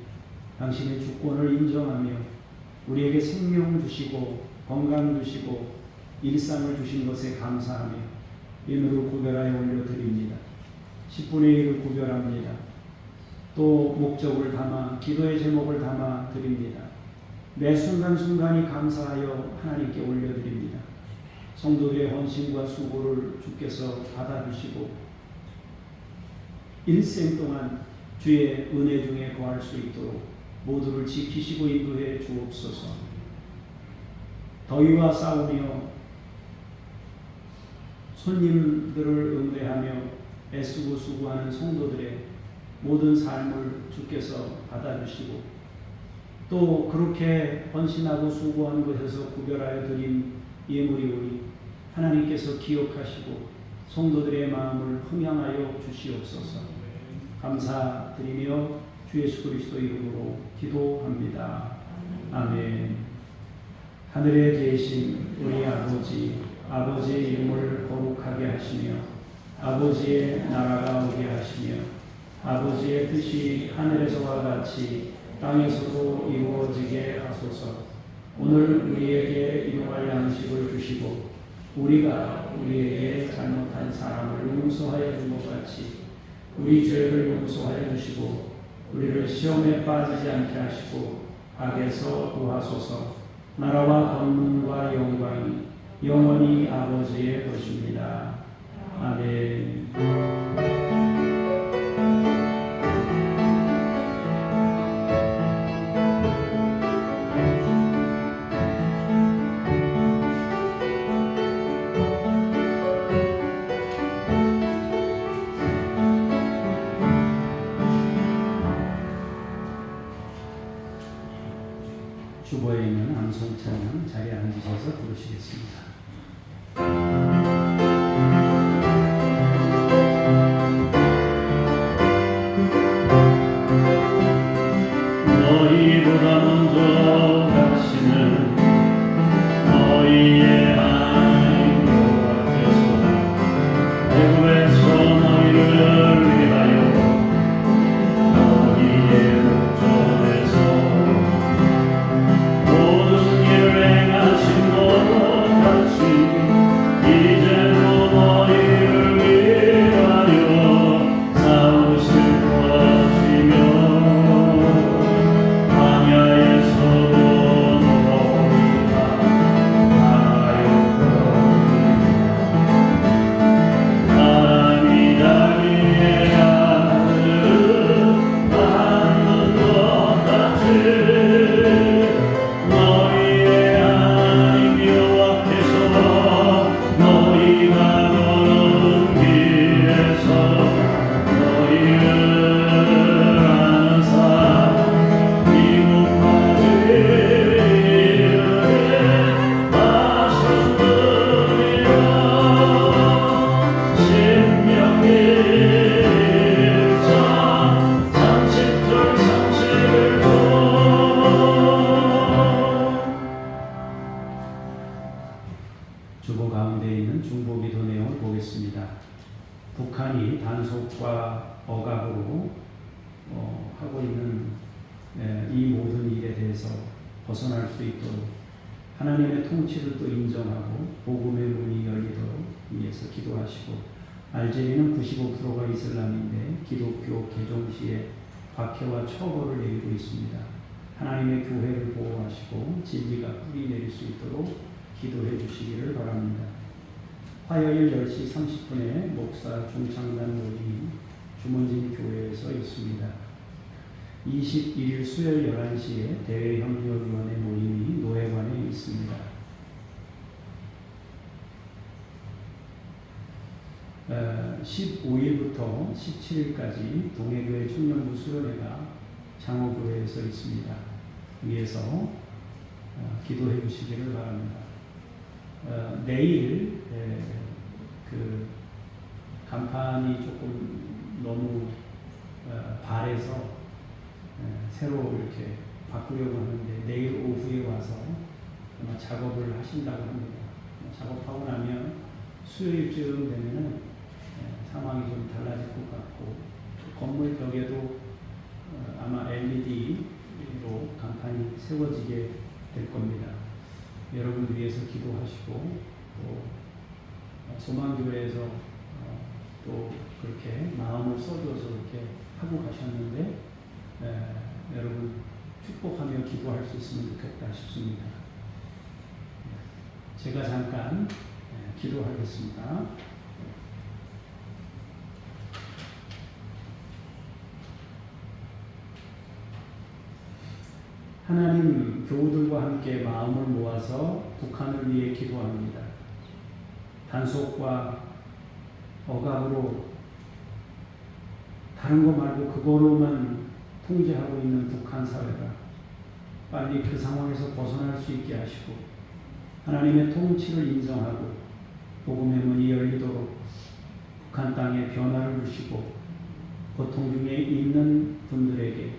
당신의 주권을 인정하며 우리에게 생명 주시고 건강 주시고 일상을 주신 것에 감사하며 인으로 구별하여 올려드립니다. 10분의 1을 구별합니다. 또 목적을 담아 기도의 제목을 담아 드립니다. 매 순간순간이 감사하여 하나님께 올려드립니다. 성도들의 헌신과 수고를 주께서 받아주시고 일생 동안 주의 은혜 중에 거할 수 있도록 모두를 지키시고 인도해 주옵소서. 더위와 싸우며 손님들을 응대하며 애쓰고 수고하는 성도들의 모든 삶을 주께서 받아주시고 또 그렇게 헌신하고 수고한 것에서 구별하여 드린 예물이오니 하나님께서 기억하시고 성도들의 마음을 흥양하여 주시옵소서. 감사드리며 주 예수 그리스도 이름으로 기도합니다. 아멘. 하늘에 계신 우리 아버지, 아버지의 이름을 거룩하게 하시며 아버지의 나라가 오게 하시며 아버지의 뜻이 하늘에서와 같이 땅에서도 이루어지게 하소서. 오늘 우리에게 일용할 양식을 주시고 우리가 우리에게 잘못한 사람을 용서하여 준 것 같이 우리 죄를 용서하여 주시고 우리를 시험에 빠지지 않게 하시고 악에서 구하소서. 나라와 권능과 영광이 영원히 아버지의 것입니다. 아멘. 주보에 있는 암송찬양 자리에 앉으셔서 부르시겠습니다. 너희보다 먼저 가시는 너희의 하나님 여호와께서 애굽에서 너희를 위하여 너희의 목전에서 모든 일을 행하신 것 같이 이제도 너희를 위하여 싸우실 것이며 광야에서도 너희가 나였거니와 사람이 자기의 아들을 낳는 것 같이 너희의 하나님 여호와께서 너희가 걸어온 길에서 너희를 안사 미국까지 이르게 하셨느니라. 신명기 1장 30절 31절. 주보 가운데 있는 중보기도 내용을 보겠습니다. 북한이 단속과 억압으로 하고 있는 이 모든 일에 대해서 벗어날 수 있도록 하나님의 통치를 또 인정하고 복음의 문이 열리도록 위해서 기도하시고 알제리는 95%가 이슬람인데 기독교 개종 시에 박해와 처벌을 내리고 있습니다. 하나님의 교회를 보호하시고 진리가 뿌리 내릴 수 있도록 기도해 주시기를 바랍니다. 화요일 10시 30분에 목사 중창단 모임이 주문진 교회에서 있습니다. 21일 수요일 11시에 대외협력위원회 모임이 노회관에 있습니다. 15일부터 17일까지 동해교회 청년부 수련회가 장호교회에서 있습니다. 위에서 기도해 주시기를 바랍니다. 내일 그 간판이 조금 너무 발해서 새로 이렇게 바꾸려고 하는데 내일 오후에 와서 아마 작업을 하신다고 합니다. 작업하고 나면 수요일쯤 되면은 상황이 좀 달라질 것 같고 건물 벽에도 세워지게 될 겁니다. 여러분 위해서 기도하시고 또 소망교회에서 또 그렇게 마음을 써줘서 이렇게 하고 가셨는데 여러분 축복하며 기도할 수 있으면 좋겠다 싶습니다. 제가 잠깐 기도하겠습니다. 하나님, 교우들과 함께 마음을 모아서 북한을 위해 기도합니다. 단속과 억압으로 다른 거 말고 그걸로만 통제하고 있는 북한 사회가 빨리 그 상황에서 벗어날 수 있게 하시고 하나님의 통치를 인정하고 복음의 문이 열리도록 북한 땅에 변화를 주시고 고통 중에 있는 분들에게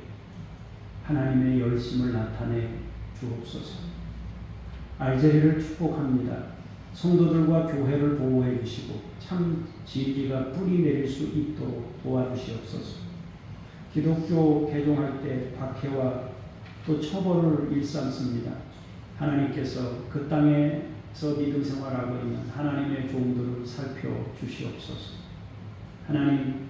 하나님의 열심을 나타내 주옵소서. 알제리를 축복합니다. 성도들과 교회를 보호해 주시고 참 진리가 뿌리 내릴 수 있도록 도와주시옵소서. 기독교 개종할 때 박해와 또 처벌을 일삼습니다. 하나님께서 그 땅에서 믿음 생활하고 있는 하나님의 종들을 살펴주시옵소서. 하나님,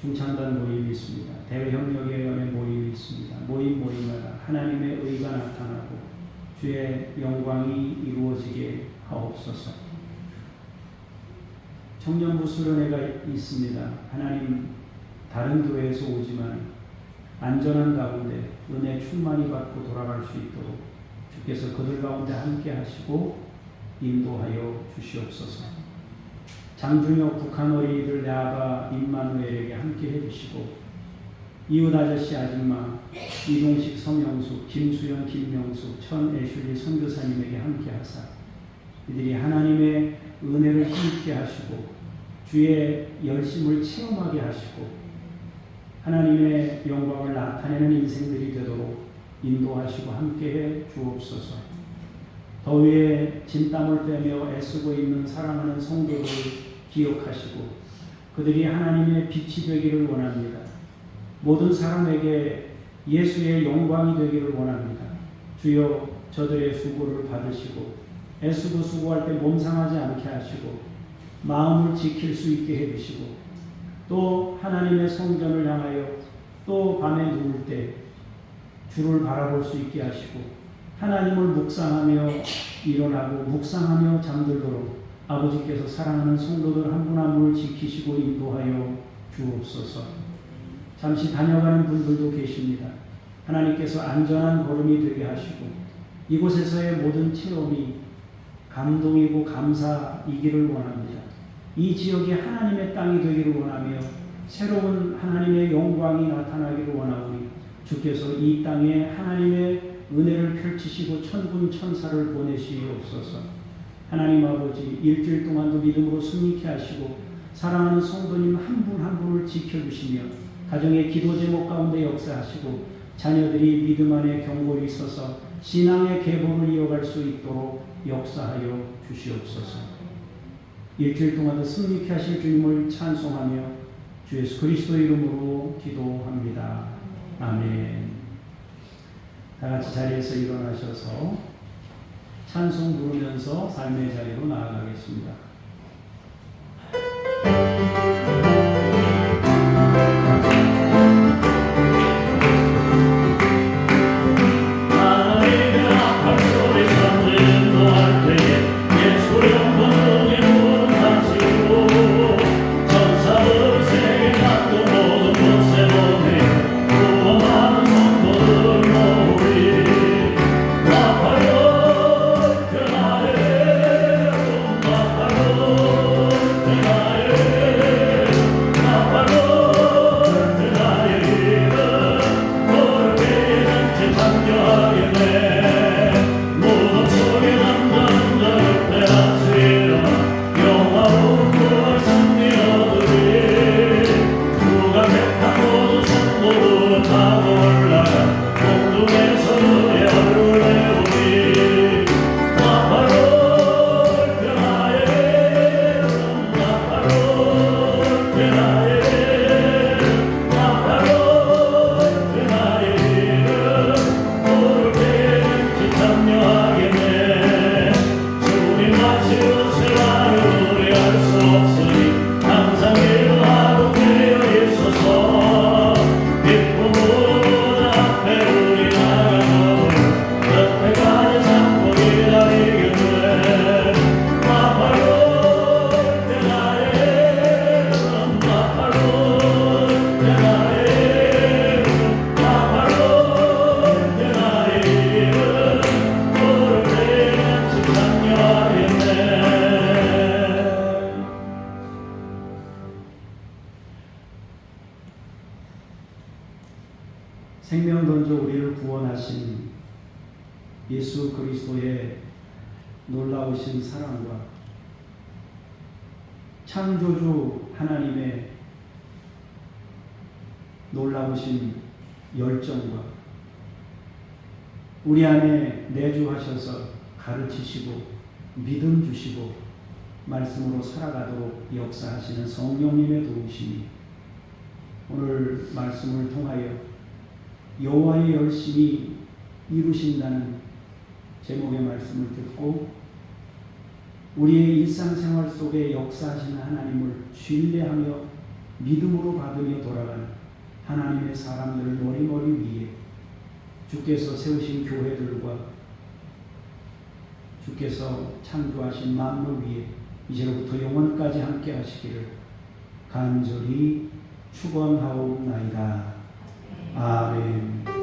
중창단 모임이 있습니다. 대외협력위원회 모임이 있습니다. 모임마다 하나님의 의가 나타나고 주의 영광이 이루어지게 하옵소서. 청년부 수련회가 있습니다. 하나님, 다른 교회에서 오지만 안전한 가운데 은혜 충만히 받고 돌아갈 수 있도록 주께서 그들 가운데 함께 하시고 인도하여 주시옵소서. 장준혁 북한 어린이들 내아바 임마누엘에게 함께 해주시고 이웃 아저씨 아줌마 이동식 서명숙 김수영 김명숙 천애슐리 선교사님에게 함께 하사 이들이 하나님의 은혜를 힘있게 하시고 주의 열심을 체험하게 하시고 하나님의 영광을 나타내는 인생들이 되도록 인도하시고 함께해 주옵소서. 더위에 진땀을 빼며 애쓰고 있는 사랑하는 성도를 기억하시고 그들이 하나님의 빛이 되기를 원합니다. 모든 사람에게 예수의 영광이 되기를 원합니다. 주여 저들의 수고를 받으시고 애쓰고 수고할 때 몸상하지 않게 하시고 마음을 지킬 수 있게 해주시고 또 하나님의 성전을 향하여 또 밤에 누울 때 주를 바라볼 수 있게 하시고 하나님을 묵상하며 일어나고 묵상하며 잠들도록 아버지께서 사랑하는 성도들 한 분 한 분을 지키시고 인도하여 주옵소서. 잠시 다녀가는 분들도 계십니다. 하나님께서 안전한 걸음이 되게 하시고 이곳에서의 모든 체험이 감동이고 감사이기를 원합니다. 이 지역이 하나님의 땅이 되기를 원하며 새로운 하나님의 영광이 나타나기를 원하오니 주께서 이 땅에 하나님의 은혜를 펼치시고 천군 천사를 보내시옵소서. 하나님 아버지, 일주일 동안도 믿음으로 승리케 하시고 사랑하는 성도님 한 분 한 분을 지켜주시며 가정의 기도 제목 가운데 역사하시고 자녀들이 믿음 안에 견고히 있어서 신앙의 계보를 이어갈 수 있도록 역사하여 주시옵소서. 일주일 동안도 승리케 하실 주님을 찬송하며 주 예수 그리스도 이름으로 기도합니다. 아멘. 다 같이 자리에서 일어나셔서 찬송 부르면서 삶의 자리로 나아가겠습니다. Bye. 생명 던져 우리를 구원하신 예수 그리스도의 놀라우신 사랑과 창조주 하나님의 놀라우신 열정과 우리 안에 내주하셔서 가르치시고 믿음 주시고 말씀으로 살아가도록 역사하시는 성령님의 도우심이 오늘 말씀을 통하여 여호와의 열심히 이루신다는 제목의 말씀을 듣고 우리의 일상생활 속에 역사하시는 하나님을 신뢰하며 믿음으로 받으며 돌아가는 하나님의 사람들을 머리머리 위에 주께서 세우신 교회들과 주께서 창조하신 만물 위에 이제로부터 영원까지 함께 하시기를 간절히 축원하옵나이다. 아멘.